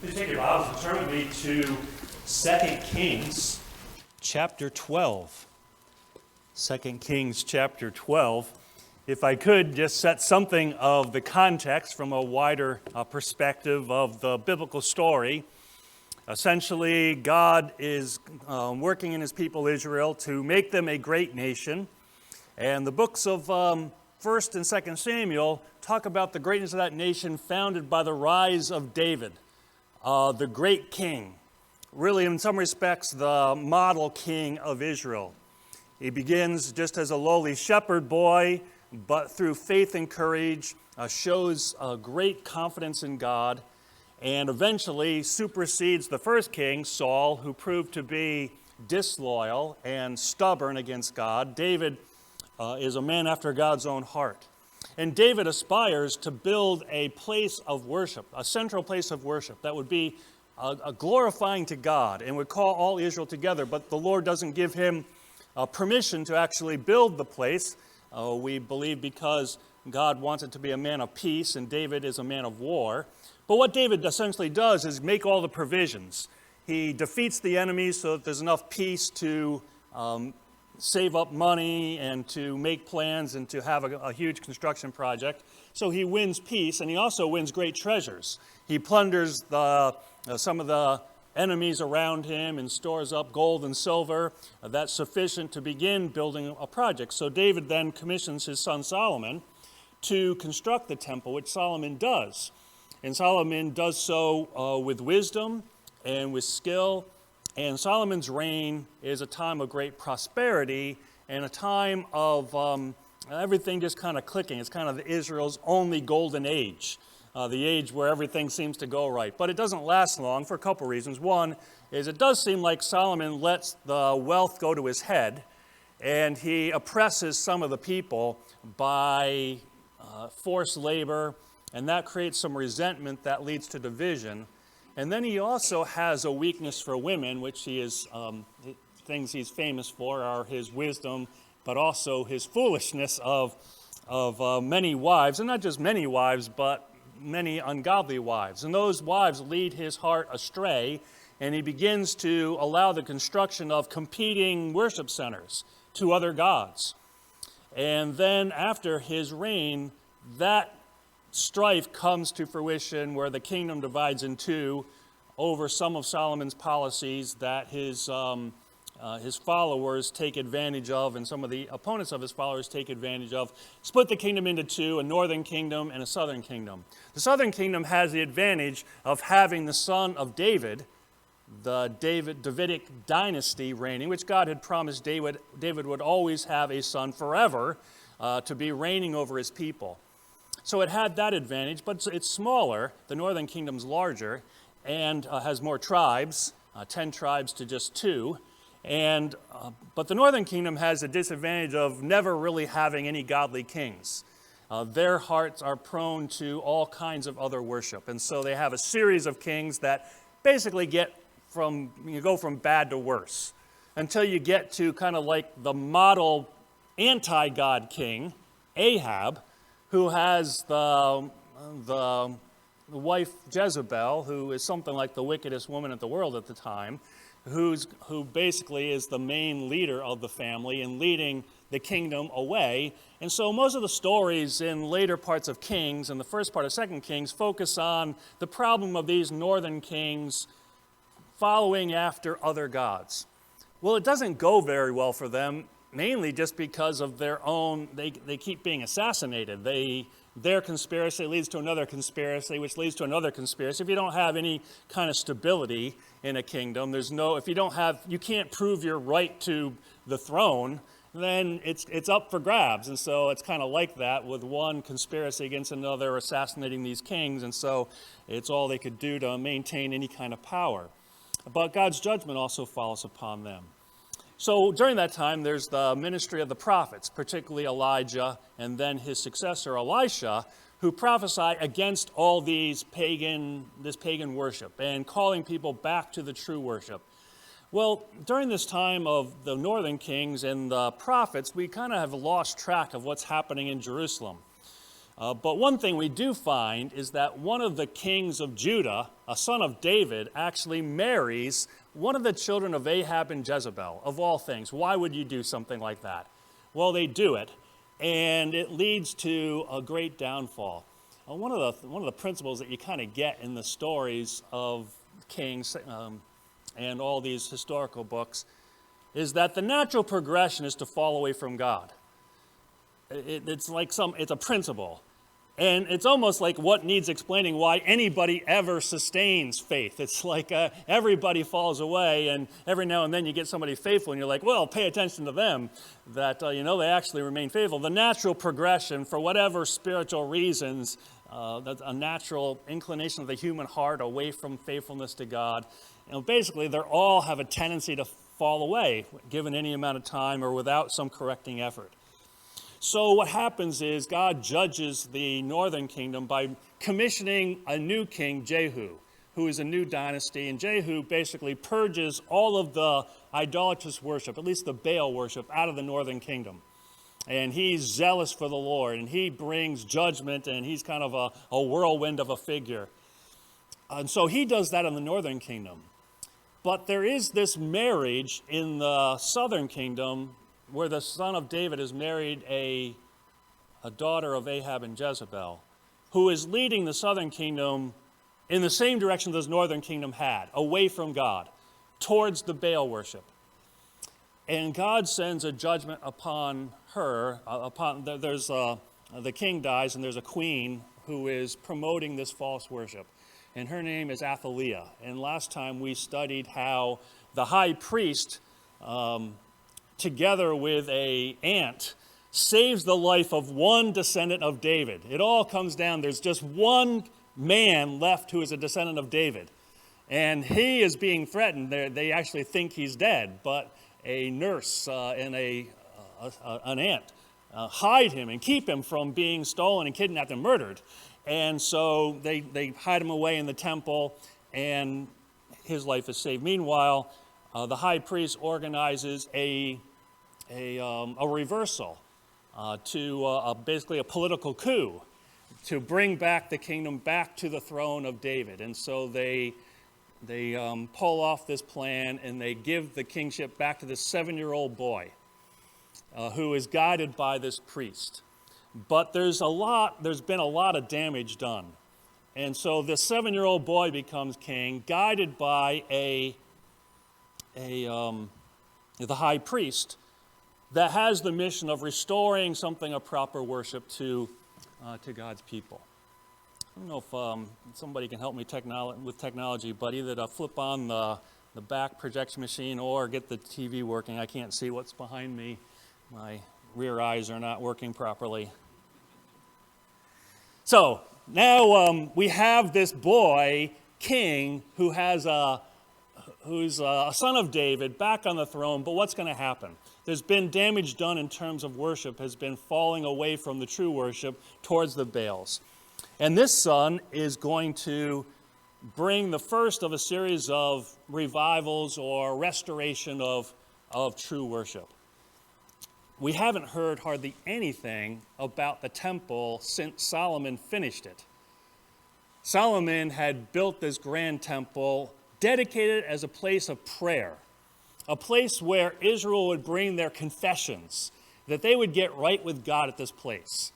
Please take your Bibles and turn with me to 2 Kings chapter 12. 2 Kings chapter 12. If I could just set something of the context from a wider perspective of the biblical story. Essentially, God is working in his people Israel to make them a great nation. And the books of 1st and 2nd Samuel talk about the greatness of that nation founded by the rise of David, the great king. Really, in some respects, the model king of Israel. He begins just as a lowly shepherd boy, but through faith and courage, shows great confidence in God, and eventually supersedes the first king, Saul, who proved to be disloyal and stubborn against God. David is a man after God's own heart. And David aspires to build a place of worship, a central place of worship that would be a glorifying to God and would call all Israel together. But the Lord doesn't give him permission to actually build the place. We believe because God wants it to be a man of peace and David is a man of war. But what David essentially does is make all the provisions. He defeats the enemies so that there's enough peace to save up money and to make plans and to have a huge construction project. So he wins peace, and he also wins great treasures. He plunders some of the enemies around him and stores up gold and silver. That's sufficient to begin building a project. So David then commissions his son Solomon to construct the temple, which Solomon does. And Solomon does so with wisdom and with skill. And Solomon's reign is a time of great prosperity and a time of everything just kind of clicking. It's kind of Israel's only golden age, the age where everything seems to go right. But it doesn't last long for a couple reasons. One is it does seem like Solomon lets the wealth go to his head, and he oppresses some of the people by forced labor, and that creates some resentment that leads to division. And then he also has a weakness for women, which he is, things he's famous for are his wisdom, but also his foolishness of many wives, and not just many wives, but many ungodly wives. And those wives lead his heart astray, and he begins to allow the construction of competing worship centers to other gods. And then after his reign, that strife comes to fruition where the kingdom divides in two over some of Solomon's policies that his followers take advantage of, and some of the opponents of his followers take advantage of. Split the kingdom into two, a northern kingdom and a southern kingdom. The southern kingdom has the advantage of having the son of David, the Davidic dynasty reigning, which God had promised David would always have a son forever to be reigning over his people. So it had that advantage, but it's smaller. The northern kingdom's larger and has more tribes, 10 tribes to just 2. But the northern kingdom has a disadvantage of never really having any godly kings. Their hearts are prone to all kinds of other worship. And so they have a series of kings that basically go from bad to worse until you get to kind of like the model anti-God king, Ahab, who has the wife Jezebel, who is something like the wickedest woman in the world at the time, who basically is the main leader of the family and leading the kingdom away. And so most of the stories in later parts of Kings and the first part of 2 Kings focus on the problem of these northern kings following after other gods. Well, it doesn't go very well for them, mainly just because of their own, they keep being assassinated. Their conspiracy leads to another conspiracy, which leads to another conspiracy. If you don't have any kind of stability in a kingdom, you can't prove your right to the throne, then it's up for grabs. And so it's kind of like that with one conspiracy against another, assassinating these kings. And so it's all they could do to maintain any kind of power. But God's judgment also falls upon them. So during that time, there's the ministry of the prophets, particularly Elijah and then his successor, Elisha, who prophesy against all this pagan worship and calling people back to the true worship. Well, during this time of the northern kings and the prophets, we kind of have lost track of what's happening in Jerusalem. But one thing we do find is that one of the kings of Judah, a son of David, actually marries one of the children of Ahab and Jezebel, of all things. Why would you do something like that? Well, they do it, and it leads to a great downfall. One of the principles that you kind of get in the stories of kings and all these historical books is that the natural progression is to fall away from God. It's a principle. And it's almost like what needs explaining why anybody ever sustains faith. It's like everybody falls away, and every now and then you get somebody faithful, and you're like, well, pay attention to them, that, they actually remain faithful. The natural progression, for whatever spiritual reasons, that's a natural inclination of the human heart away from faithfulness to God. Basically, they all have a tendency to fall away, given any amount of time or without some correcting effort. So what happens is God judges the northern kingdom by commissioning a new king, Jehu, who is a new dynasty. And Jehu basically purges all of the idolatrous worship, at least the Baal worship, out of the northern kingdom. And he's zealous for the Lord, and he brings judgment, and he's kind of a whirlwind of a figure. And so he does that in the northern kingdom. But there is this marriage in the southern kingdom where the son of David has married a daughter of Ahab and Jezebel, who is leading the southern kingdom in the same direction the northern kingdom had, away from God, towards the Baal worship. And God sends a judgment upon her. The king dies, and there's a queen who is promoting this false worship. And her name is Athaliah. And last time we studied how the high priest, together with an aunt, saves the life of one descendant of David. It all comes down, there's just one man left who is a descendant of David. And he is being threatened. They actually think he's dead, but a nurse and an aunt hide him and keep him from being stolen and kidnapped and murdered. And so they hide him away in the temple, and his life is saved. Meanwhile, the high priest organizes a reversal to basically a political coup to bring back the kingdom back to the throne of David. And so they pull off this plan, and they give the kingship back to this 7-year-old boy who is guided by this priest. But there's been a lot of damage done. And so this 7-year-old boy becomes king, guided by the high priest that has the mission of restoring something of proper worship to God's people. I don't know if somebody can help me with technology, but either to flip on the back projection machine or get the TV working. I can't see what's behind me. My rear eyes are not working properly. So now we have this boy king who's a son of David back on the throne. But what's going to happen? There's been damage done in terms of worship, has been falling away from the true worship towards the Baals. And this son is going to bring the first of a series of revivals or restoration of true worship. We haven't heard hardly anything about the temple since Solomon finished it. Solomon had built this grand temple dedicated as a place of prayer, a place where Israel would bring their confessions, that they would get right with God at this place.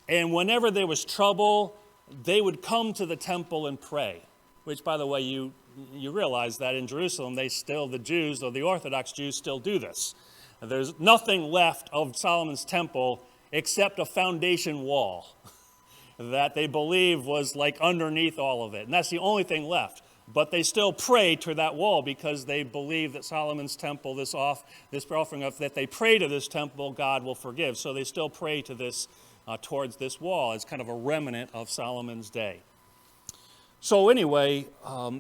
And whenever there was trouble, they would come to the temple and pray, which, by the way, you realize that in Jerusalem, the Jews, or the Orthodox Jews, still do this. There's nothing left of Solomon's temple except a foundation wall that they believe was like underneath all of it. And that's the only thing left. But they still pray to that wall because they believe that Solomon's temple, this offering of that they pray to this temple, God will forgive. So they still pray to this towards this wall. It's kind of a remnant of Solomon's day. So anyway,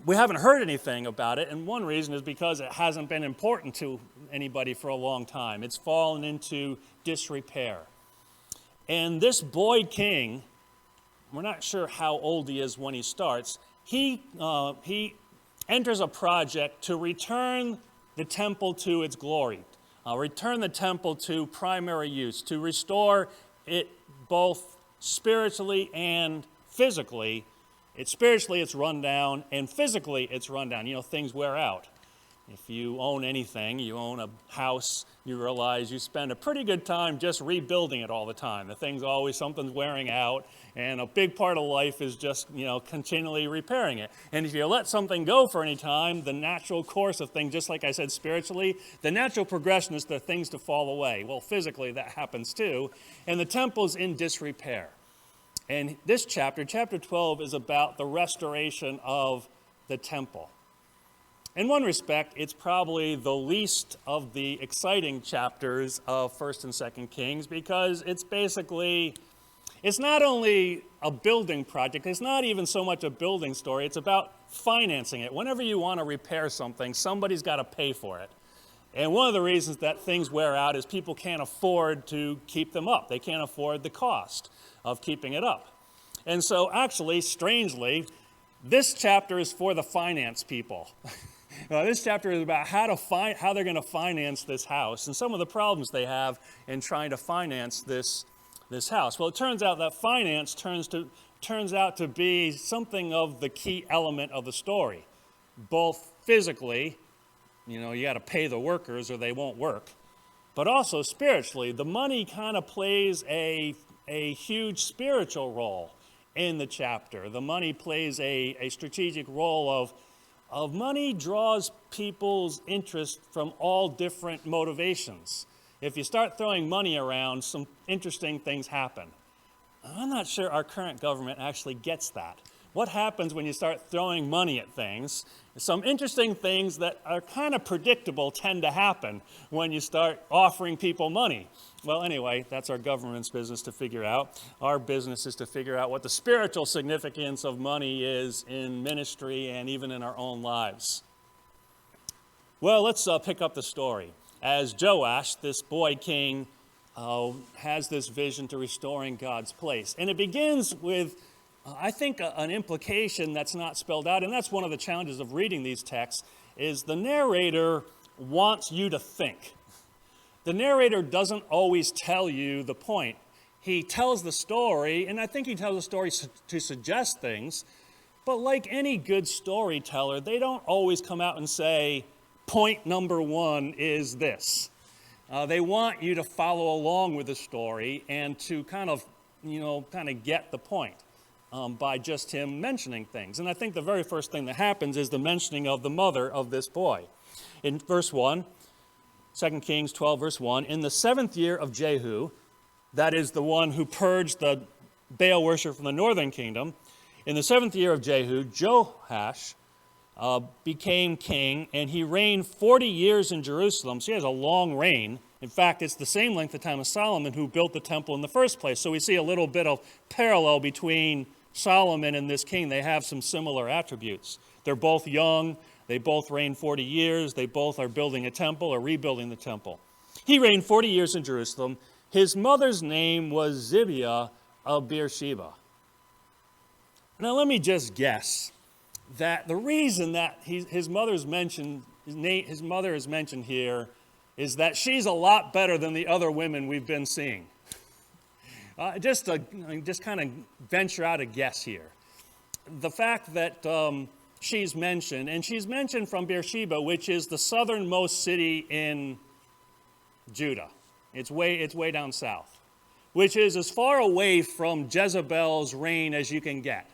we haven't heard anything about it, and one reason is because it hasn't been important to anybody for a long time. It's fallen into disrepair. And this boy king, we're not sure how old he is when he starts, he enters a project to return the temple to its glory, return the temple to primary use, to restore it both spiritually and physically. Spiritually, it's run down, and physically, it's run down. Things wear out. If you own anything, you own a house, you realize you spend a pretty good time just rebuilding it all the time. Something's wearing out, and a big part of life is just, continually repairing it. And if you let something go for any time, the natural course of things, just like I said spiritually, the natural progression is for things to fall away. Well, physically, that happens too, and the temple's in disrepair. And this chapter 12, is about the restoration of the temple. In one respect, it's probably the least of the exciting chapters of 1st and 2nd Kings, because it's not only a building project, it's not even so much a building story, it's about financing it. Whenever you want to repair something, somebody's got to pay for it. And one of the reasons that things wear out is people can't afford to keep them up. They can't afford the cost of keeping it up. And so actually, strangely, this chapter is for the finance people. This chapter is about how they're going to finance this house and some of the problems they have in trying to finance this house. Well, it turns out that finance turns out to be something of the key element of the story, both physically, you got to pay the workers or they won't work, but also spiritually. The money kind of plays a huge spiritual role in the chapter. The money plays a strategic role of money draws people's interest from all different motivations. If you start throwing money around, some interesting things happen. I'm not sure our current government actually gets that. What happens when you start throwing money at things? Some interesting things that are kind of predictable tend to happen when you start offering people money. Well, anyway, that's our government's business to figure out. Our business is to figure out what the spiritual significance of money is in ministry and even in our own lives. Well, let's pick up the story. As Joash, this boy king, has this vision to restoring God's place. And it begins with, I think, an implication that's not spelled out, and that's one of the challenges of reading these texts, is the narrator wants you to think. The narrator doesn't always tell you the point. He tells the story, and I think he tells the story to suggest things, but like any good storyteller, they don't always come out and say, point number one is this. They want you to follow along with the story and to kind of get the point by just him mentioning things. And I think the very first thing that happens is the mentioning of the mother of this boy. In verse 1, 2 Kings 12, verse 1, in the 7th year of Jehu, that is the one who purged the Baal worship from the northern kingdom, in the 7th year of Jehu, Joash became king, and he reigned 40 years in Jerusalem. So he has a long reign. In fact, it's the same length of time as Solomon, who built the temple in the first place. So we see a little bit of parallel between Solomon and this king. They have some similar attributes. They're both young. They both reigned 40 years. They both are building a temple or rebuilding the temple. He reigned 40 years in Jerusalem. His mother's name was Zibiah of Beersheba. Now let me just guess that the reason that his mother is mentioned here is that she's a lot better than the other women we've been seeing. Just kind of venture out a guess here. The fact that she's mentioned, and she's mentioned from Beersheba, which is the southernmost city in Judah. It's way down south, which is as far away from Jezebel's reign as you can get.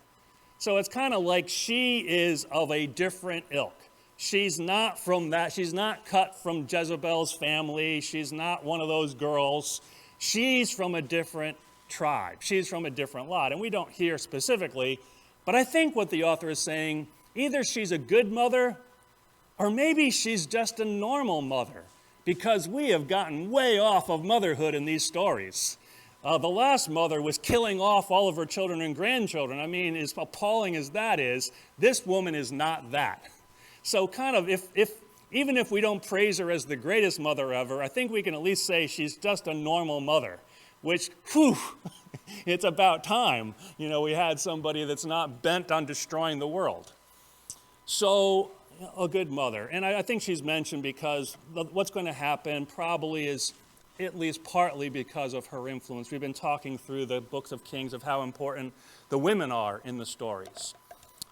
So it's kind of like she is of a different ilk. She's not from that. She's not cut from Jezebel's family. She's not one of those girls. She's from a different tribe. She's from a different lot. And we don't hear specifically, but I think what the author is saying, either she's a good mother or maybe she's just a normal mother, because we have gotten way off of motherhood in these stories. The last mother was killing off all of her children and grandchildren. I mean, as appalling as that is, this woman is not that. So kind of, even if we don't praise her as the greatest mother ever, I think we can at least say she's just a normal mother, which, whew, it's about time. We had somebody that's not bent on destroying the world. So, a good mother. And I think she's mentioned because what's going to happen probably is at least partly because of her influence. We've been talking through the books of Kings of how important the women are in the stories.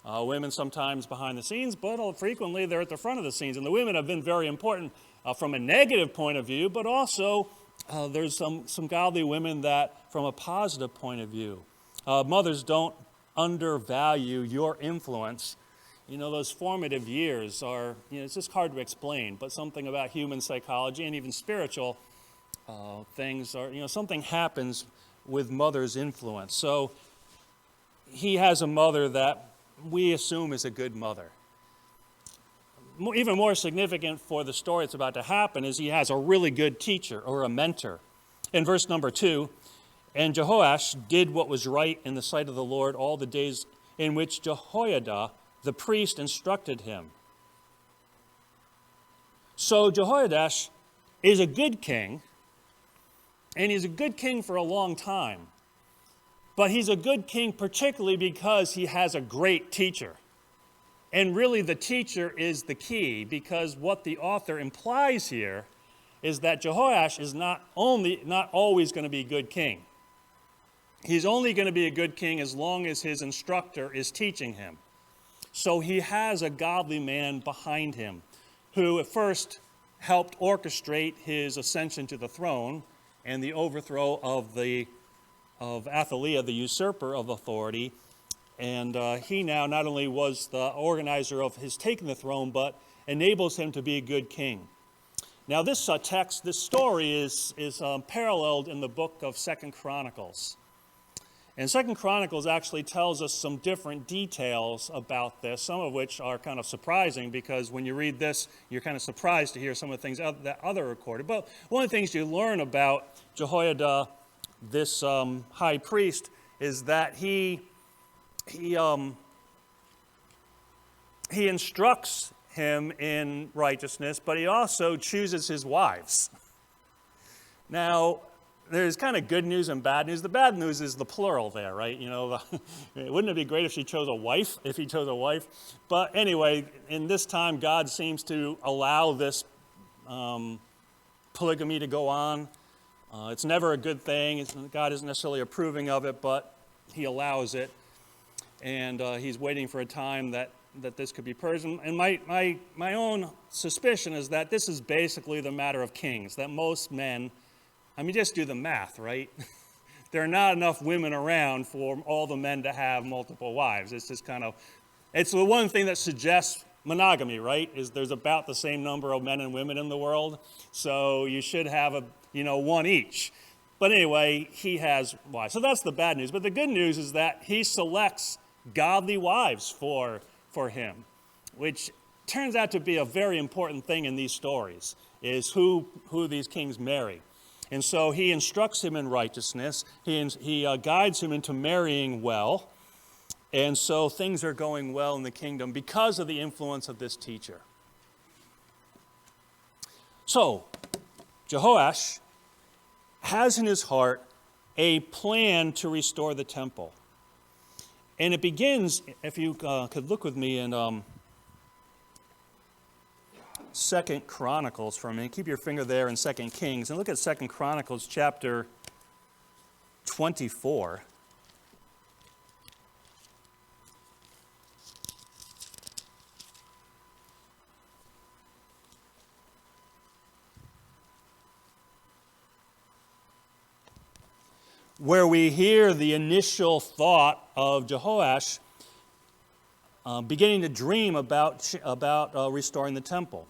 Women sometimes behind the scenes, but frequently they're at the front of the scenes. And the women have been very important from a negative point of view, but also there's some godly women that from a positive point of view. Mothers, don't undervalue your influence. Those formative years are, it's just hard to explain, but something about human psychology and even spiritual things are, something happens with mother's influence. So he has a mother that we assume is a good mother. Even more significant for the story that's about to happen is he has a really good teacher or a mentor. In verse number 2, and Joash did what was right in the sight of the Lord all the days in which Jehoiada the priest instructed him. So Jehoiadash is a good king, and he's a good king for a long time. But he's a good king particularly because he has a great teacher. And really the teacher is the key, because what the author implies here is that Jehoash is not always going to be a good king. He's only going to be a good king as long as his instructor is teaching him. So he has a godly man behind him who at first helped orchestrate his ascension to the throne and the overthrow of Athaliah, the usurper of authority. And he now not only was the organizer of his taking the throne, but enables him to be a good king. Now this story is paralleled in the book of 2 Chronicles. And 2 Chronicles actually tells us some different details about this, some of which are kind of surprising, because when you read this, you're kind of surprised to hear some of the things that other recorded. But one of the things you learn about Jehoiada, this high priest, is that he instructs him in righteousness, but he also chooses his wives. Now, there's kind of good news and bad news. The bad news is the plural there, right? Wouldn't it be great if he chose a wife? But anyway, in this time, God seems to allow this polygamy to go on. It's never a good thing. God isn't necessarily approving of it, but he allows it. And he's waiting for a time that this could be purged. And my own suspicion is that this is basically the matter of kings, that most men, just do the math, right? There are not enough women around for all the men to have multiple wives. It's just it's the one thing that suggests monogamy, right? Is there's about the same number of men and women in the world. So you should have one each. But anyway, he has wives. So that's the bad news. But the good news is that he selects godly wives for him, which turns out to be a very important thing in these stories, is who these kings marry. And so he instructs him in righteousness. He guides him into marrying well. And so things are going well in the kingdom because of the influence of this teacher. So Jehoash has in his heart a plan to restore the temple. And it begins, if you could look with me in 2 Chronicles for a minute. Keep your finger there in 2 Kings. And look at 2 Chronicles chapter 24. Where we hear the initial thought of Jehoash beginning to dream about restoring the temple.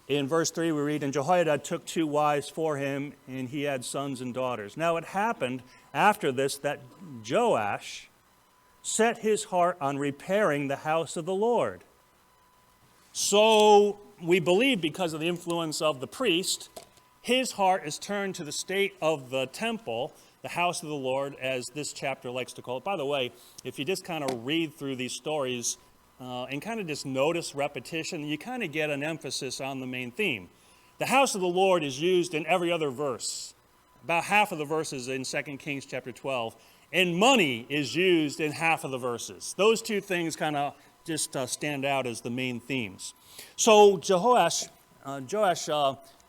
In verse 3 we read, and Jehoiada took 2 wives for him, and he had sons and daughters. Now it happened after this that Joash set his heart on repairing the house of the Lord. So we believe because of the influence of the priest, his heart is turned to the state of the temple, the house of the Lord, as this chapter likes to call it. By the way, if you just kind of read through these stories and kind of just notice repetition, you kind of get an emphasis on the main theme. The house of the Lord is used in every other verse. About half of the verses in 2 Kings chapter 12. And money is used in half of the verses. Those two things kind of just stand out as the main themes. So Joash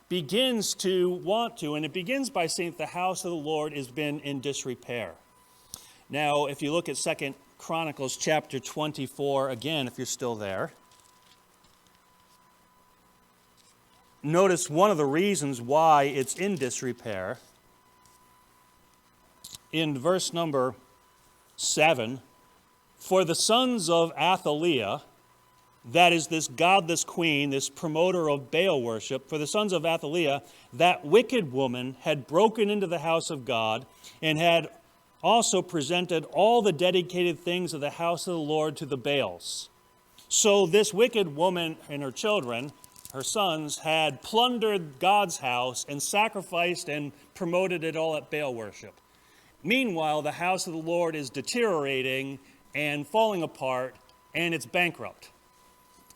begins to want to, and it begins by saying that the house of the Lord has been in disrepair. Now, if you look at 2 Chronicles chapter 24, again, if you're still there, notice one of the reasons why it's in disrepair. In verse number 7, for the sons of Athaliah, that is this godless queen, this promoter of Baal worship, for the sons of Athaliah, that wicked woman had broken into the house of God and had also presented all the dedicated things of the house of the Lord to the Baals. So this wicked woman and her children, her sons, had plundered God's house and sacrificed and promoted it all at Baal worship. Meanwhile, the house of the Lord is deteriorating and falling apart, and it's bankrupt.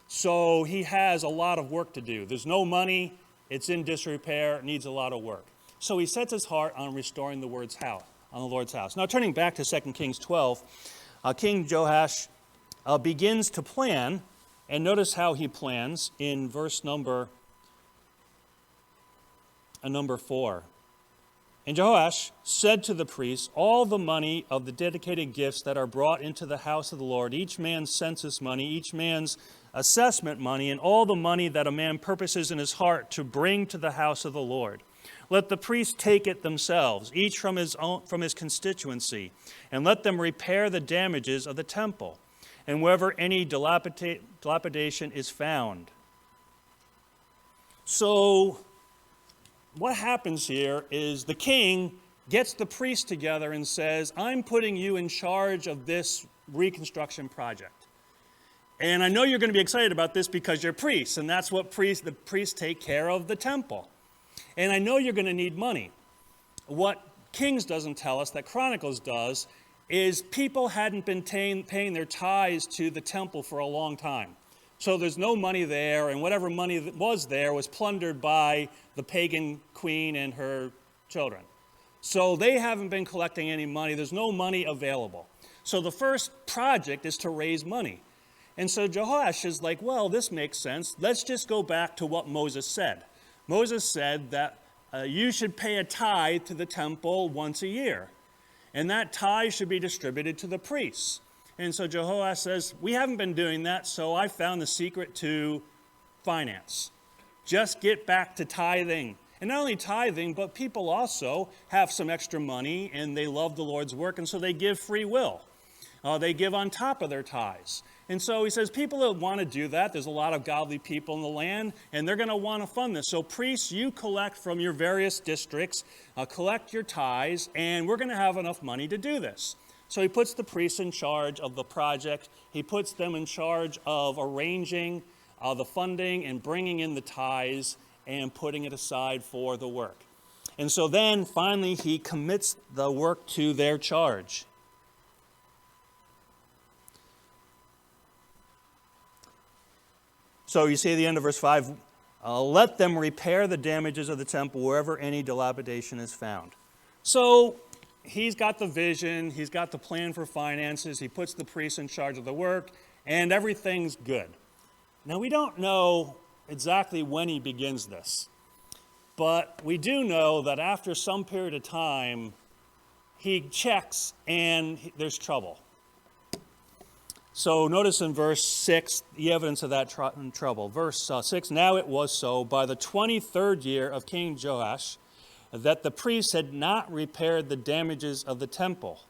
So he has a lot of work to do. There's no money, it's in disrepair, it needs a lot of work. So he sets his heart on restoring the Lord's house. Now turning back to 2 Kings 12, King Joash begins to plan, and notice how he plans in verse number 4. And Joash said to the priests, all the money of the dedicated gifts that are brought into the house of the Lord, each man's census money, each man's assessment money, and all the money that a man purposes in his heart to bring to the house of the Lord, let the priests take it themselves, each from his constituency, and let them repair the damages of the temple, and wherever any dilapidation is found. So what happens here is the king gets the priests together and says, I'm putting you in charge of this reconstruction project. And I know you're going to be excited about this because you're priests, and that's what the priests take care of the temple. And I know you're going to need money. What Kings doesn't tell us, that Chronicles does, is people hadn't been paying their tithes to the temple for a long time. So there's no money there, and whatever money that was there was plundered by the pagan queen and her children. So they haven't been collecting any money. There's no money available. So the first project is to raise money. And so Joash is like, well, this makes sense. Let's just go back to what Moses said. Moses said that you should pay a tithe to the temple once a year. And that tithe should be distributed to the priests. And so Joash says, we haven't been doing that, so I found the secret to finance. Just get back to tithing. And not only tithing, but people also have some extra money, and they love the Lord's work, and so they give free will. They give on top of their tithes. And so he says, people that want to do that, there's a lot of godly people in the land, and they're going to want to fund this. So priests, you collect from your various districts, collect your tithes, and we're going to have enough money to do this. So he puts the priests in charge of the project. He puts them in charge of arranging the funding and bringing in the tithes and putting it aside for the work. And so then finally he commits the work to their charge. So you see at the end of verse 5, let them repair the damages of the temple wherever any dilapidation is found. So he's got the vision, he's got the plan for finances, he puts the priests in charge of the work, and everything's good. Now we don't know exactly when he begins this, but we do know that after some period of time, he checks and there's trouble. So notice in verse 6, the evidence of that trouble. Verse 6, now it was so by the 23rd year of King Joash that the priests had not repaired the damages of the temple.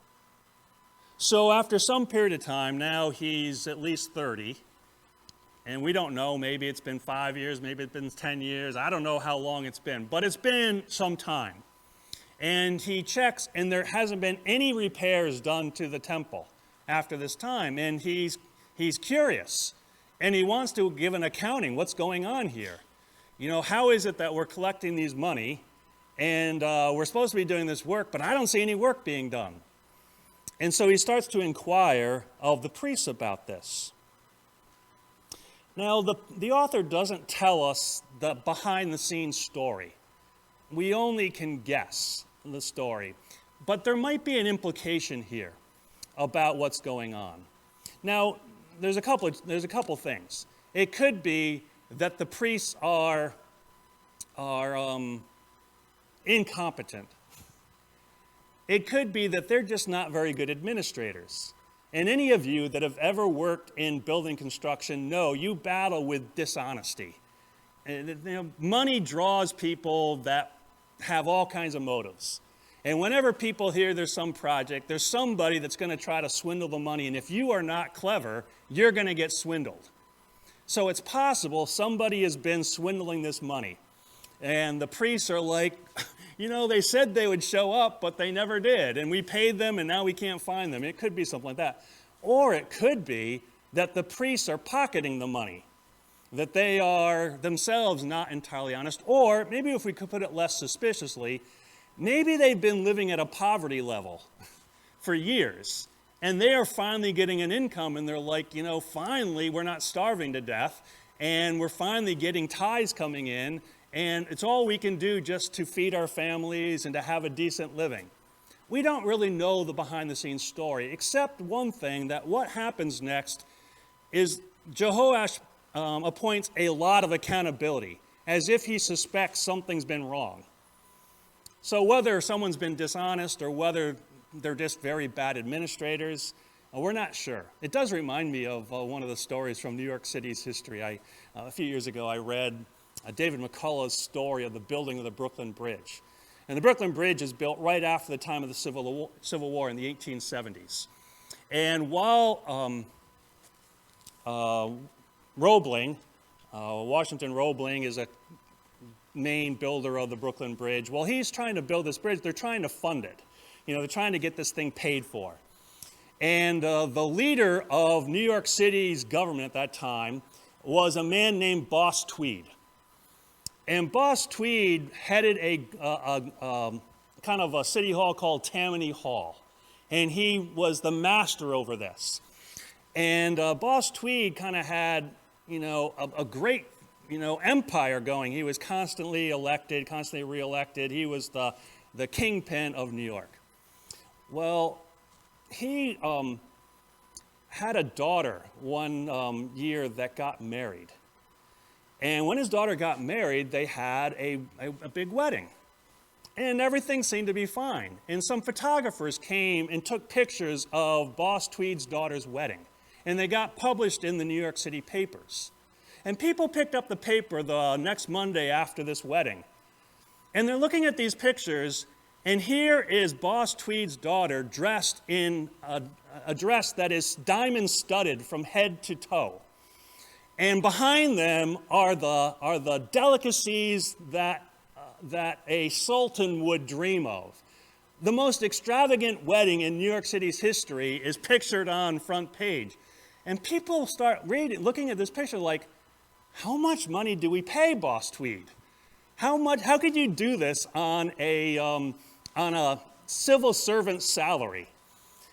So after some period of time, now he's at least 30, and we don't know, maybe it's been 5 years, maybe it's been 10 years, I don't know how long it's been, but it's been some time. And he checks, and there hasn't been any repairs done to the temple after this time, and he's curious, and he wants to give an accounting. What's going on here? You know, how is it that we're collecting these money, and we're supposed to be doing this work, but I don't see any work being done? And so he starts to inquire of the priests about this. Now, the author doesn't tell us the behind-the-scenes story. We only can guess the story, but there might be an implication here about what's going on. Now, there's a couple things. It could be that the priests are are incompetent. It could be that they're just not very good administrators. And any of you that have ever worked in building construction know you battle with dishonesty. And, money draws people that have all kinds of motives. And whenever people hear there's some project, there's somebody that's going to try to swindle the money. And if you are not clever, you're going to get swindled. So it's possible somebody has been swindling this money. And the priests are like, they said they would show up, but they never did. And we paid them, and now we can't find them. It could be something like that. Or it could be that the priests are pocketing the money, that they are themselves not entirely honest. Or maybe if we could put it less suspiciously, maybe they've been living at a poverty level for years. And they are finally getting an income, and they're like, finally we're not starving to death, and we're finally getting tithes coming in, and it's all we can do just to feed our families and to have a decent living. We don't really know the behind-the-scenes story, except one thing, that what happens next is Joash appoints a lot of accountability, as if he suspects something's been wrong. So whether someone's been dishonest or whether they're just very bad administrators, we're not sure. It does remind me of one of the stories from New York City's history. A few years ago, I read David McCullough's story of the building of the Brooklyn Bridge. And the Brooklyn Bridge is built right after the time of the Civil War in the 1870s. And while Roebling, Washington Roebling is a main builder of the Brooklyn Bridge, while he's trying to build this bridge, they're trying to fund it. They're trying to get this thing paid for. And the leader of New York City's government at that time was a man named Boss Tweed. And Boss Tweed headed a kind of a city hall called Tammany Hall. And he was the master over this. And Boss Tweed kind of had, a great, empire going. He was constantly elected, constantly reelected. He was the kingpin of New York. Well, he had a daughter one year that got married. And when his daughter got married, they had a big wedding. And everything seemed to be fine. And some photographers came and took pictures of Boss Tweed's daughter's wedding. And they got published in the New York City papers. And people picked up the paper the next Monday after this wedding. And they're looking at these pictures, and here is Boss Tweed's daughter dressed in a dress that is diamond-studded from head to toe. And behind them are the delicacies that a sultan would dream of. The most extravagant wedding in New York City's history is pictured on front page. And people start looking at this picture like, how much money do we pay Boss Tweed? How could you do this on a civil servant's salary?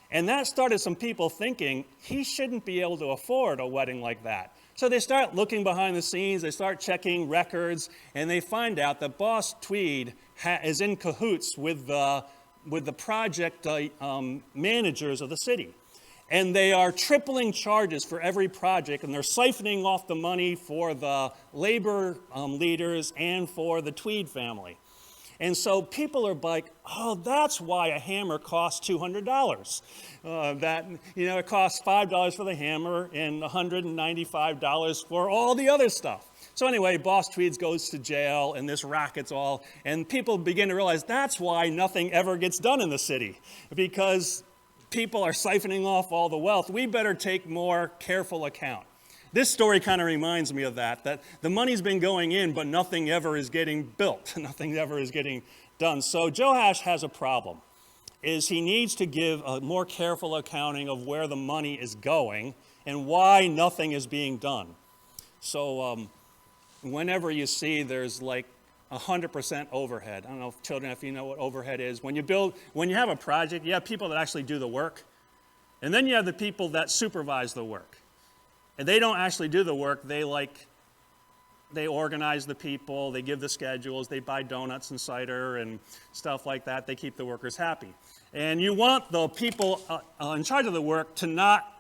And that started some people thinking he shouldn't be able to afford a wedding like that. So they start looking behind the scenes, they start checking records, and they find out that Boss Tweed is in cahoots with the project managers of the city. And they are tripling charges for every project, and they're siphoning off the money for the labor leaders and for the Tweed family. And so people are like, oh, that's why a hammer costs $200. It costs $5 for the hammer and $195 for all the other stuff. So anyway, Boss Tweed goes to jail, and this racket's all, and people begin to realize that's why nothing ever gets done in the city, because people are siphoning off all the wealth. We better take more careful account. This story kind of reminds me of that the money's been going in, but nothing ever is getting built. Nothing ever is getting done. So Joash has a problem, is he needs to give a more careful accounting of where the money is going and why nothing is being done. So whenever you see there's like 100% overhead, I don't know, children, if you know what overhead is. When you have a project, you have people that actually do the work, and then you have the people that supervise the work. And they don't actually do the work. They organize the people, they give the schedules, they buy donuts and cider and stuff like that. They keep the workers happy. And you want the people in charge of the work to not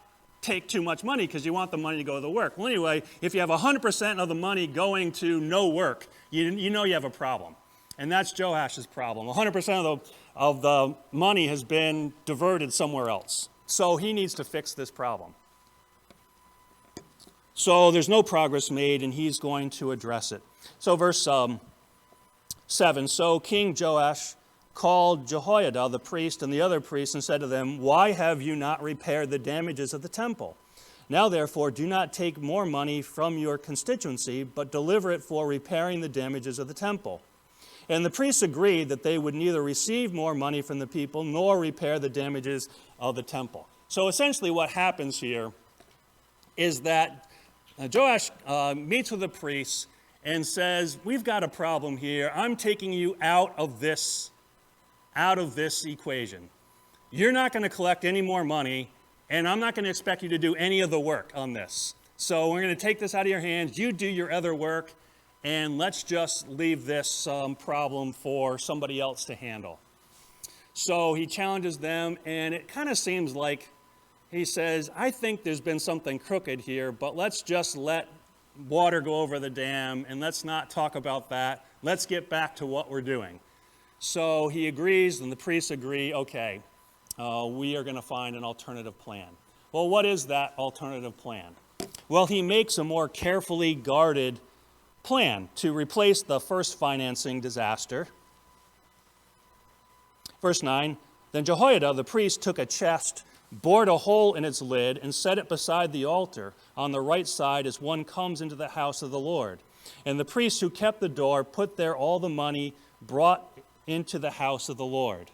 take too much money because you want the money to go to the work. Well, anyway, if you have 100% of the money going to no work, you know you have a problem. And that's Joash's problem. 100% of the money has been diverted somewhere else. So he needs to fix this problem. So there's no progress made, and he's going to address it. So verse 7, so King Joash called Jehoiada the priest and the other priests and said to them, why have you not repaired the damages of the temple? Now therefore do not take more money from your constituency, but deliver it for repairing the damages of the temple. And the priests agreed that they would neither receive more money from the people nor repair the damages of the temple. So essentially what happens here is that Joash meets with the priests and says, we've got a problem here. I'm taking you out of this equation. You're not going to collect any more money, and I'm not going to expect you to do any of the work on this. So we're going to take this out of your hands. You do your other work, and let's just leave this problem for somebody else to handle. So he challenges them, and it kind of seems like he says, I think there's been something crooked here, but let's just let water go over the dam, and let's not talk about that. Let's get back to what we're doing. So he agrees, and the priests agree, okay, we are going to find an alternative plan. Well, what is that alternative plan? Well, he makes a more carefully guarded plan to replace the first financing disaster. Verse 9, then Jehoiada the priest took a chest, bored a hole in its lid, and set it beside the altar on the right side as one comes into the house of the Lord. And the priests who kept the door put there all the money brought into the house of the Lord.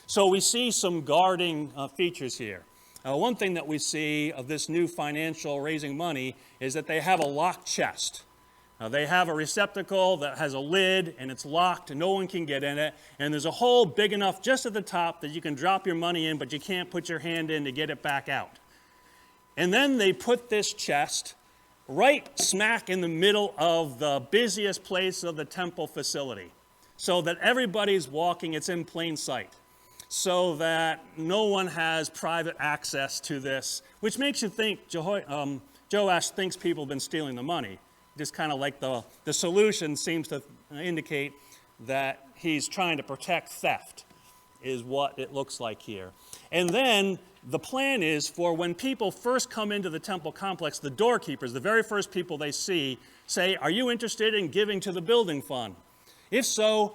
So we see some guarding features here. One thing that we see of this new financial raising money is that they have a locked chest. They have a receptacle that has a lid, and it's locked, and no one can get in it. And there's a hole big enough just at the top that you can drop your money in, but you can't put your hand in to get it back out. And then they put this chest right smack in the middle of the busiest place of the temple facility, so that everybody's walking, it's in plain sight, so that no one has private access to this, which makes you think Joash thinks people have been stealing the money. Just kind of like the solution seems to indicate that he's trying to protect theft, is what it looks like here. And then the plan is for when people first come into the temple complex, the doorkeepers, the very first people they see, say, are you interested in giving to the building fund? If so,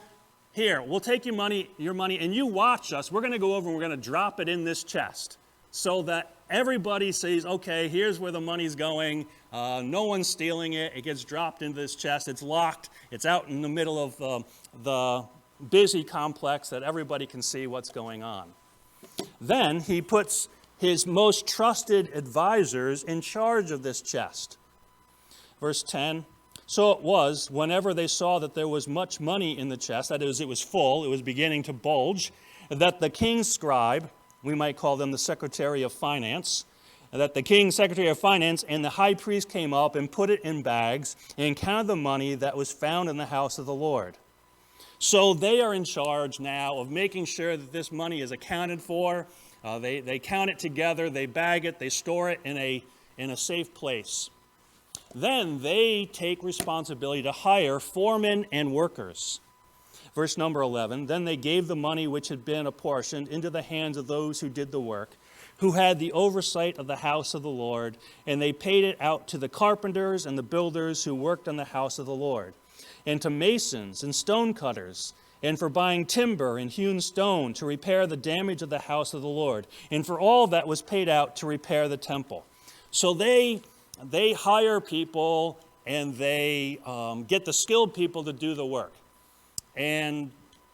here, we'll take your money, and you watch us. We're going to go over and we're going to drop it in this chest so that everybody sees, okay, here's where the money's going. No one's stealing it. It gets dropped into this chest. It's locked. It's out in the middle of the busy complex that everybody can see what's going on. Then he puts his most trusted advisors in charge of this chest. Verse 10, so it was, whenever they saw that there was much money in the chest, that is, it was full, it was beginning to bulge, that the king's scribe, we might call them the secretary of finance, that the king's secretary of finance and the high priest came up and put it in bags and counted the money that was found in the house of the Lord. So they are in charge now of making sure that this money is accounted for. They count it together, they bag it, they store it in a safe place. Then they take responsibility to hire foremen and workers. Verse number 11, then they gave the money which had been apportioned into the hands of those who did the work, who had the oversight of the house of the Lord, and they paid it out to the carpenters and the builders who worked on the house of the Lord, and to masons and stone cutters, and for buying timber and hewn stone to repair the damage of the house of the Lord, and for all that was paid out to repair the temple. So they hire people, and they get the skilled people to do the work. And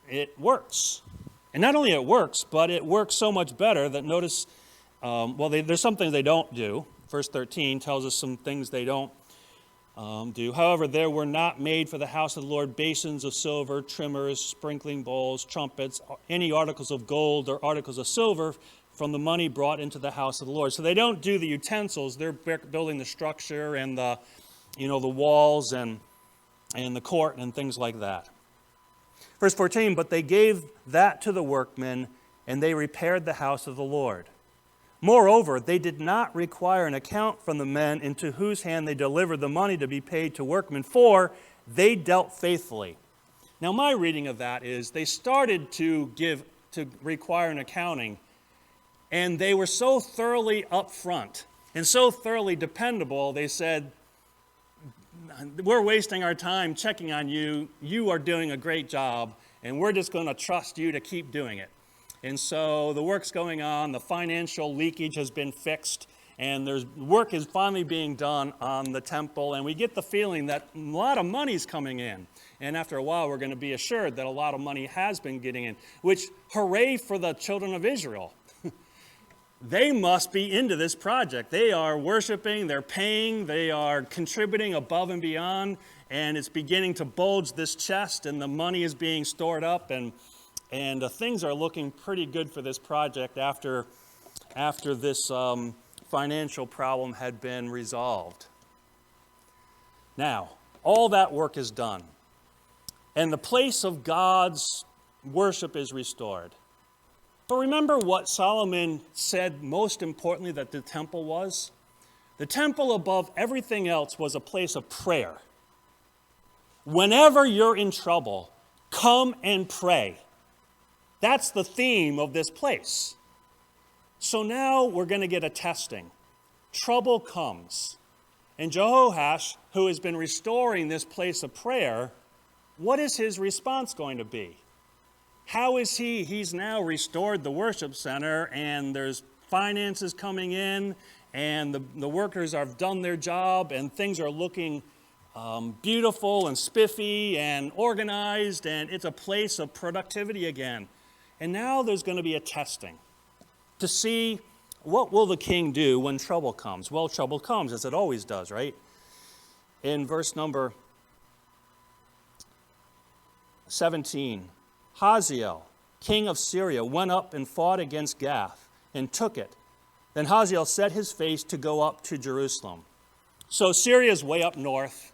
it works. And not only it works, but it works so much better that notice, there's some things they don't do. Verse 13 tells us some things they don't do. However, there were not made for the house of the Lord basins of silver, trimmers, sprinkling bowls, trumpets, any articles of gold or articles of silver from the money brought into the house of the Lord. So they don't do the utensils. They're building the structure and the walls and the court and things like that. Verse 14, but they gave that to the workmen, and they repaired the house of the Lord. Moreover, they did not require an account from the men into whose hand they delivered the money to be paid to workmen, for they dealt faithfully. Now, my reading of that is they started to require an accounting, and they were so thoroughly upfront and so thoroughly dependable, they said, we're wasting our time checking on you. You are doing a great job, and we're just going to trust you to keep doing it. And so the work's going on, the financial leakage has been fixed, and work is finally being done on the temple, and we get the feeling that a lot of money's coming in. And after a while, we're going to be assured that a lot of money has been getting in, which, hooray for the children of Israel. They must be into this project. They are worshiping, they're paying, they are contributing above and beyond, and it's beginning to bulge this chest, and the money is being stored up, and things are looking pretty good for this project after this financial problem had been resolved. Now, all that work is done, and the place of God's worship is restored. But remember what Solomon said most importantly that the temple was? The temple, above everything else, was a place of prayer. Whenever you're in trouble, come and pray. That's the theme of this place. So now we're going to get a testing. Trouble comes. And Joash, who has been restoring this place of prayer, what is his response going to be? How is he's now restored the worship center, and there's finances coming in, and the workers have done their job, and things are looking beautiful and spiffy and organized, and it's a place of productivity again. And now there's going to be a testing to see what will the king do when trouble comes. Well, trouble comes, as it always does, right? In verse number 17, Hazael, king of Syria, went up and fought against Gath and took it. Then Hazael set his face to go up to Jerusalem. So Syria's way up north,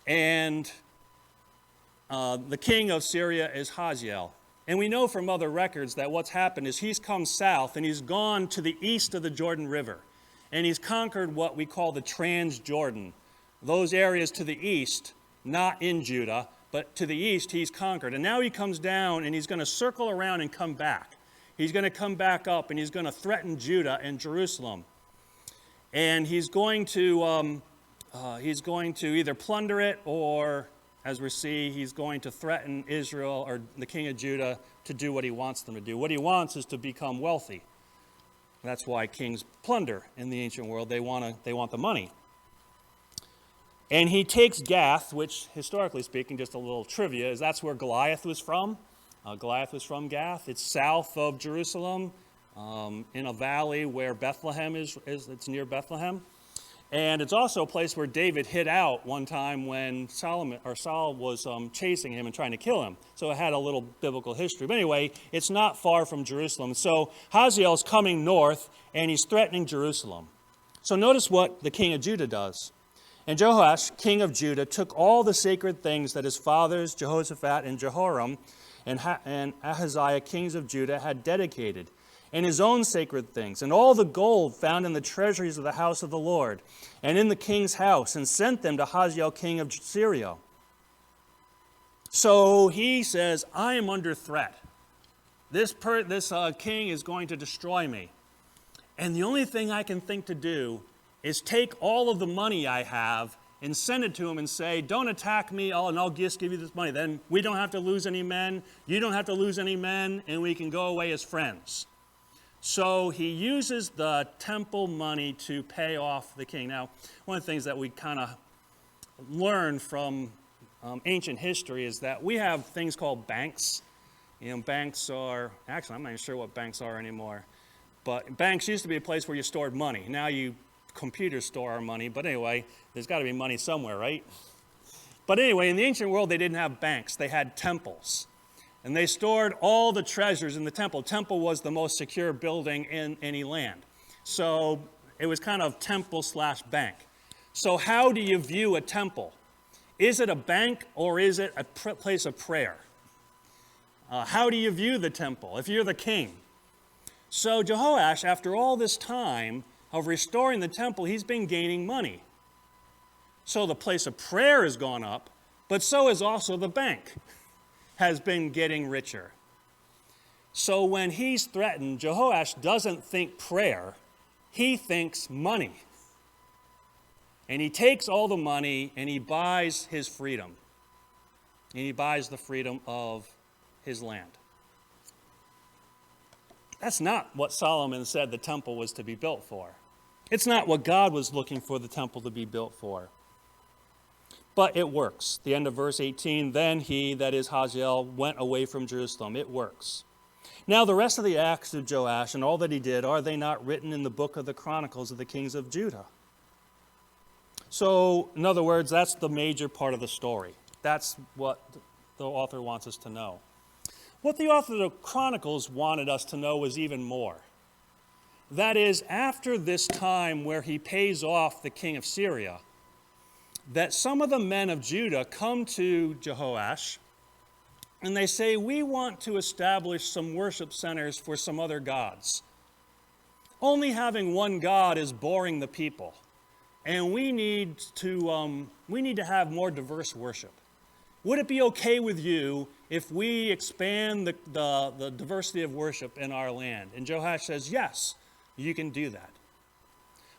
and the king of Syria is Hazael. And we know from other records that what's happened is he's come south and he's gone to the east of the Jordan River. And he's conquered what we call the Transjordan. Those areas to the east, not in Judah, but to the east he's conquered. And now he comes down and he's going to circle around and come back. He's going to come back up and he's going to threaten Judah and Jerusalem. And he's going to either plunder it, or, as we see, he's going to threaten Israel or the king of Judah to do what he wants them to do. What he wants is to become wealthy. That's why kings plunder in the ancient world. They want the money. And he takes Gath, which, historically speaking, just a little trivia, is that's where Goliath was from. Goliath was from Gath. It's south of Jerusalem, in a valley where Bethlehem is. It's near Bethlehem. And it's also a place where David hid out one time when Saul was chasing him and trying to kill him. So it had a little biblical history. But anyway, it's not far from Jerusalem. So Hazael's coming north, and he's threatening Jerusalem. So notice what the king of Judah does. And Joash, king of Judah, took all the sacred things that his fathers, Jehoshaphat and Jehoram, and Ahaziah, kings of Judah, had dedicated, and his own sacred things, and all the gold found in the treasuries of the house of the Lord, and in the king's house, and sent them to Hazael, king of Syria. So he says, I am under threat. This king is going to destroy me. And the only thing I can think to do is take all of the money I have and send it to him and say, don't attack me, and I'll just give you this money. Then we don't have to lose any men, you don't have to lose any men, and we can go away as friends. So he uses the temple money to pay off the king. Now, one of the things that we kind of learn from ancient history is that we have things called banks. Banks are, actually, I'm not even sure what banks are anymore. But banks used to be a place where you stored money. Now computers store our money, but anyway, there's got to be money somewhere, right? But anyway, in the ancient world, they didn't have banks. They had temples. And they stored all the treasures in the temple. Temple was the most secure building in any land. So it was kind of temple/bank. So how do you view a temple? Is it a bank or is it a place of prayer? How do you view the temple if you're the king? So Jehoash, after all this time of restoring the temple, he's been gaining money. So the place of prayer has gone up, but so has also the bank has been getting richer. So when he's threatened, Jehoash doesn't think prayer, he thinks money. And he takes all the money and he buys his freedom. And he buys the freedom of his land. That's not what Solomon said the temple was to be built for. It's not what God was looking for the temple to be built for. But it works. The end of verse 18, then he, that is Hazael, went away from Jerusalem. It works. Now the rest of the acts of Joash and all that he did, are they not written in the book of the Chronicles of the kings of Judah? So, in other words, that's the major part of the story. That's what the author wants us to know. What the author of the Chronicles wanted us to know was even more. That is, after this time where he pays off the king of Syria, that some of the men of Judah come to Jehoash and they say, we want to establish some worship centers for some other gods. Only having one God is boring the people. And we need to have more diverse worship. Would it be okay with you if we expand the diversity of worship in our land? And Joash says, yes, you can do that.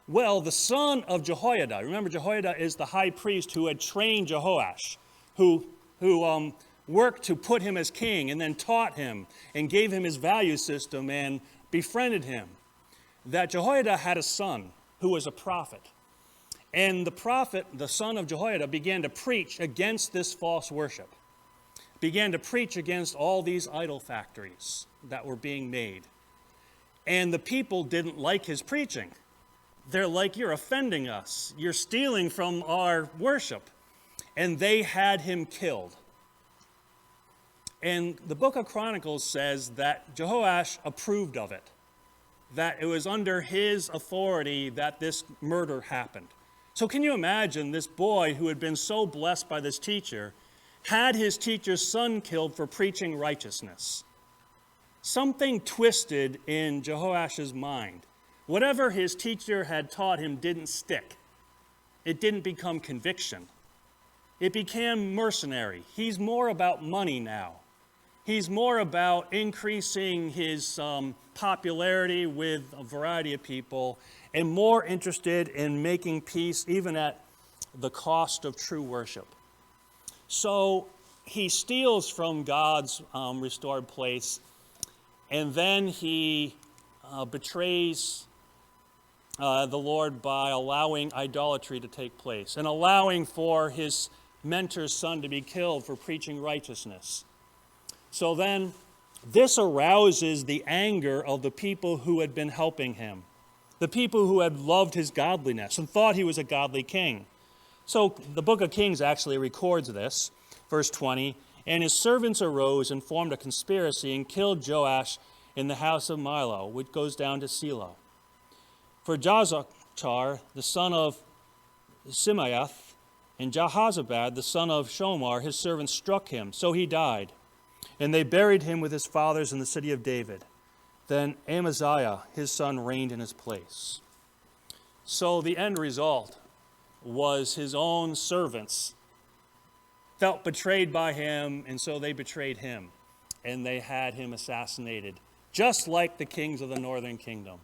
Well, the son of Jehoiada, remember Jehoiada is the high priest who had trained Jehoash, who worked to put him as king and then taught him and gave him his value system and befriended him. That Jehoiada had a son who was a prophet. And the prophet, the son of Jehoiada, began to preach against this false worship. Began to preach against all these idol factories that were being made. And the people didn't like his preaching. They're like, you're offending us. You're stealing from our worship. And they had him killed. And the book of Chronicles says that Jehoash approved of it. That it was under his authority that this murder happened. So can you imagine this boy who had been so blessed by this teacher had his teacher's son killed for preaching righteousness? Something twisted in Jehoash's mind. Whatever his teacher had taught him didn't stick. It didn't become conviction. It became mercenary. He's more about money now. He's more about increasing his popularity with a variety of people and more interested in making peace even at the cost of true worship. So he steals from God's restored place, and then he betrays the Lord by allowing idolatry to take place and allowing for his mentor's son to be killed for preaching righteousness. So then this arouses the anger of the people who had been helping him, the people who had loved his godliness and thought he was a godly king. So the book of Kings actually records this, verse 20, and his servants arose and formed a conspiracy and killed Joash in the house of Milo, which goes down to Silo. For Jazachar, the son of Simeath, and Jahazabad, the son of Shomar, his servants struck him, so he died. And they buried him with his fathers in the city of David. Then Amaziah, his son, reigned in his place. So the end result was his own servants felt betrayed by him, and so they betrayed him. And they had him assassinated, just like the kings of the northern kingdom.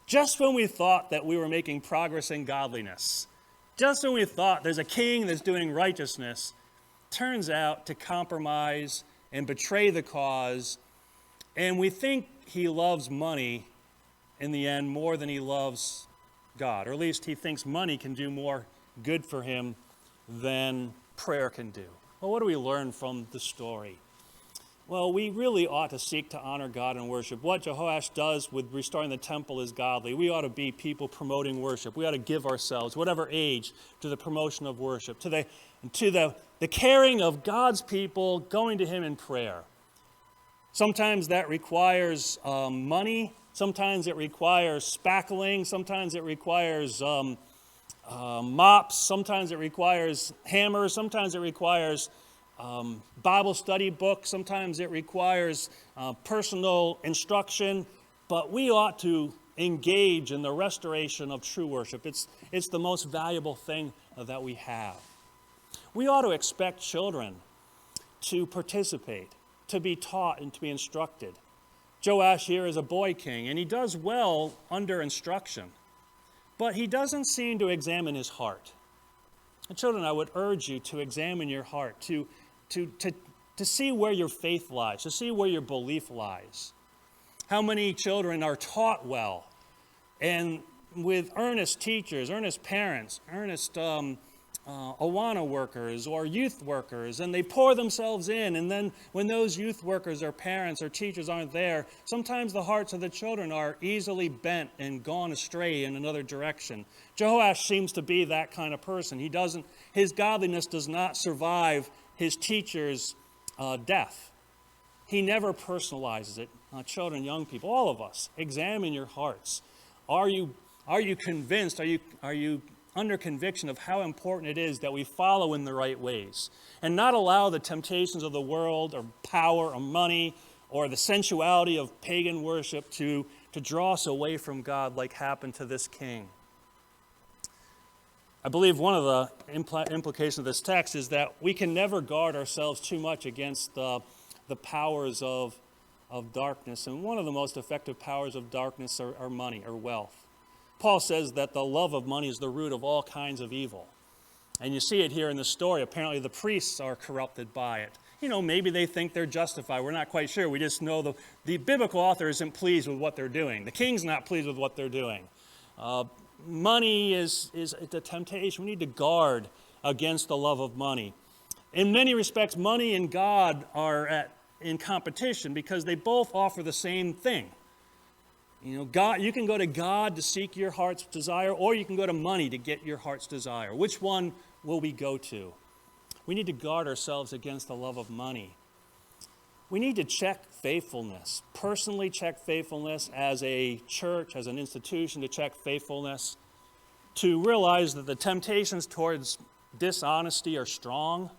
Just when we thought that we were making progress in godliness, just when we thought there's a king that's doing righteousness, turns out to compromise and betray the cause, and we think he loves money in the end more than he loves God, or at least he thinks money can do more good for him than prayer can do. Well, what do we learn from the story? Well, we really ought to seek to honor God and worship. What Jehoash does with restoring the temple is godly. We ought to be people promoting worship. We ought to give ourselves, whatever age, to the promotion of worship, to the caring of God's people, going to him in prayer. Sometimes that requires money. Sometimes it requires spackling. Sometimes it requires mops. Sometimes it requires hammers. Sometimes it requires Bible study books. Sometimes it requires personal instruction. But we ought to engage in the restoration of true worship. It's the most valuable thing that we have. We ought to expect children to participate, to be taught and to be instructed. Joash here is a boy king, and he does well under instruction, but he doesn't seem to examine his heart. And children, I would urge you to examine your heart, to see where your faith lies, to see where your belief lies. How many children are taught well and with earnest teachers, earnest parents, earnest Awana workers or youth workers, and they pour themselves in, and then when those youth workers or parents or teachers aren't there, sometimes the hearts of the children are easily bent and gone astray in another direction. Joash seems to be that kind of person. His godliness does not survive his teacher's death. He never personalizes it. Children, young people, all of us, examine your hearts. Are you convinced? Are you under conviction of how important it is that we follow in the right ways and not allow the temptations of the world or power or money or the sensuality of pagan worship to draw us away from God like happened to this king? I believe one of the implications of this text is that we can never guard ourselves too much against the powers of darkness. And one of the most effective powers of darkness are money or wealth. Paul says that the love of money is the root of all kinds of evil. And you see it here in the story. Apparently the priests are corrupted by it. Maybe they think they're justified. We're not quite sure. We just know the biblical author isn't pleased with what they're doing. The king's not pleased with what they're doing. Money is a temptation. We need to guard against the love of money. In many respects, money and God are in competition because they both offer the same thing. God, you can go to God to seek your heart's desire, or you can go to money to get your heart's desire. Which one will we go to? We need to guard ourselves against the love of money. We need to check faithfulness, personally check faithfulness as a church, as an institution, to check faithfulness, to realize that the temptations towards dishonesty are strong.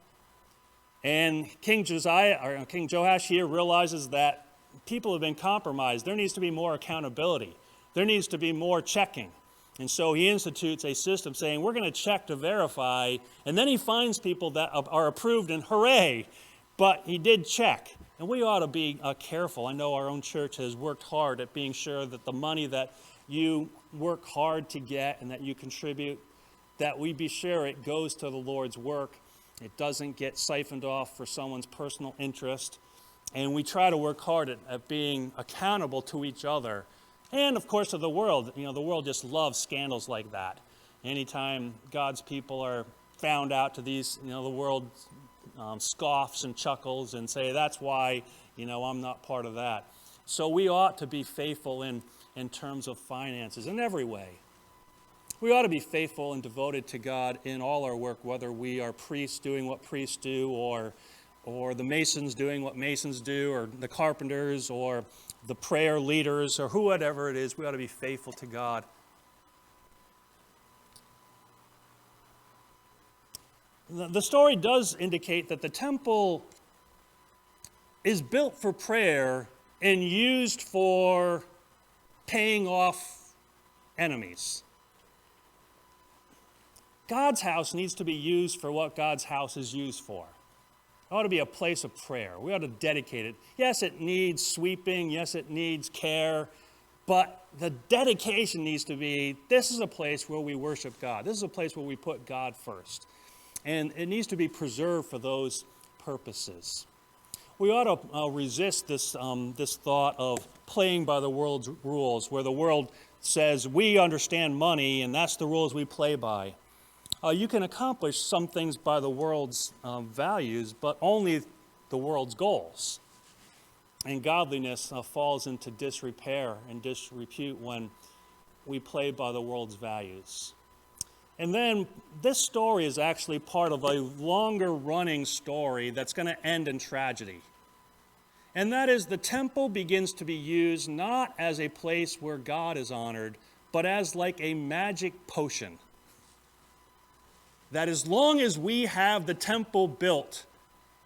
And King Joash here realizes that people have been compromised. There needs to be more accountability. There needs to be more checking. And so he institutes a system saying, we're going to check to verify. And then he finds people that are approved, and hooray, but he did check. And we ought to be careful. I know our own church has worked hard at being sure that the money that you work hard to get and that you contribute, that we be sure it goes to the Lord's work. It doesn't get siphoned off for someone's personal interest. And we try to work hard at being accountable to each other. And, of course, to the world. The world just loves scandals like that. Anytime God's people are found out to these, the world scoffs and chuckles and say, that's why, I'm not part of that. So we ought to be faithful in terms of finances in every way. We ought to be faithful and devoted to God in all our work, whether we are priests doing what priests do, or the masons doing what masons do, or the carpenters, or the prayer leaders, or whatever it is. We ought to be faithful to God. The story does indicate that the temple is built for prayer and used for paying off enemies. God's house needs to be used for what God's house is used for. It ought to be a place of prayer. We ought to dedicate it. Yes, it needs sweeping. Yes, it needs care. But the dedication needs to be, this is a place where we worship God. This is a place where we put God first. And it needs to be preserved for those purposes. We ought to resist this thought of playing by the world's rules, where the world says we understand money and that's the rules we play by. You can accomplish some things by the world's values, but only the world's goals. And godliness falls into disrepair and disrepute when we play by the world's values. And then this story is actually part of a longer running story that's going to end in tragedy. And that is, the temple begins to be used not as a place where God is honored, but as like a magic potion. That as long as we have the temple built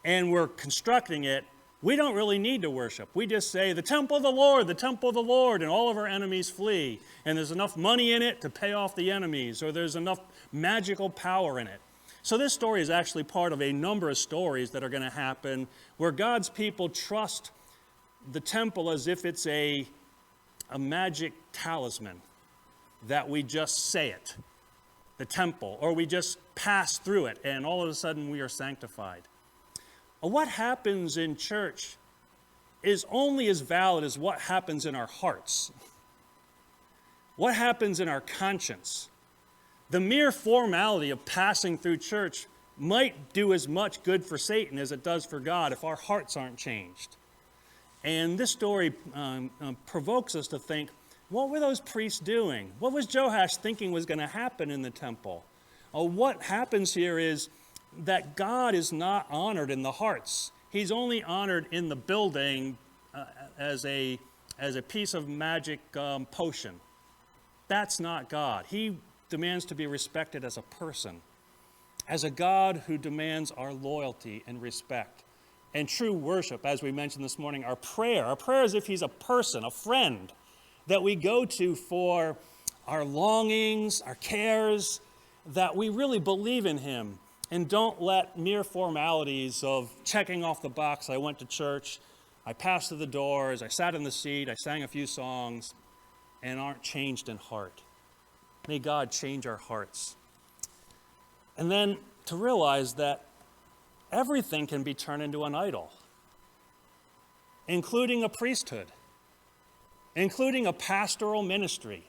and we're constructing it, we don't really need to worship. We just say, the temple of the Lord, and all of our enemies flee. And there's enough money in it to pay off the enemies, or there's enough magical power in it. So this story is actually part of a number of stories that are going to happen where God's people trust the temple as if it's a magic talisman, that we just say it, the temple, or we just pass through it, and all of a sudden we are sanctified. What happens in church is only as valid as what happens in our hearts. What happens in our conscience? The mere formality of passing through church might do as much good for Satan as it does for God if our hearts aren't changed. And this story provokes us to think, what were those priests doing? What was Joash thinking was going to happen in the temple? What happens here is that God is not honored in the hearts. He's only honored in the building as a piece of magic potion. That's not God. He demands to be respected as a person, as a God who demands our loyalty and respect. And true worship, as we mentioned this morning, our prayer as if he's a person, a friend that we go to for our longings, our cares, that we really believe in him and don't let mere formalities of checking off the box, I went to church, I passed through the doors, I sat in the seat, I sang a few songs, and aren't changed in heart. May God change our hearts. And then to realize that everything can be turned into an idol, including a priesthood, including a pastoral ministry,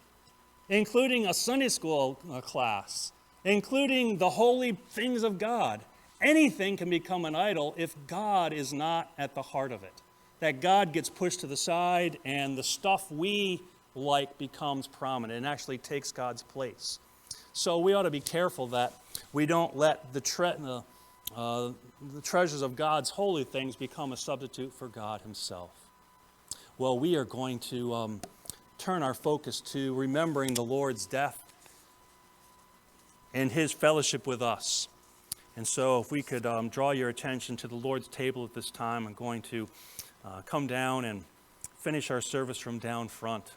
including a Sunday school class, including the holy things of God. Anything can become an idol if God is not at the heart of it. That God gets pushed to the side and the stuff we like becomes prominent and actually takes God's place. So we ought to be careful that we don't let the treasures of God's holy things become a substitute for God himself. Well, we are going to turn our focus to remembering the Lord's death and his fellowship with us. And so if we could draw your attention to the Lord's table at this time, I'm going to come down and finish our service from down front.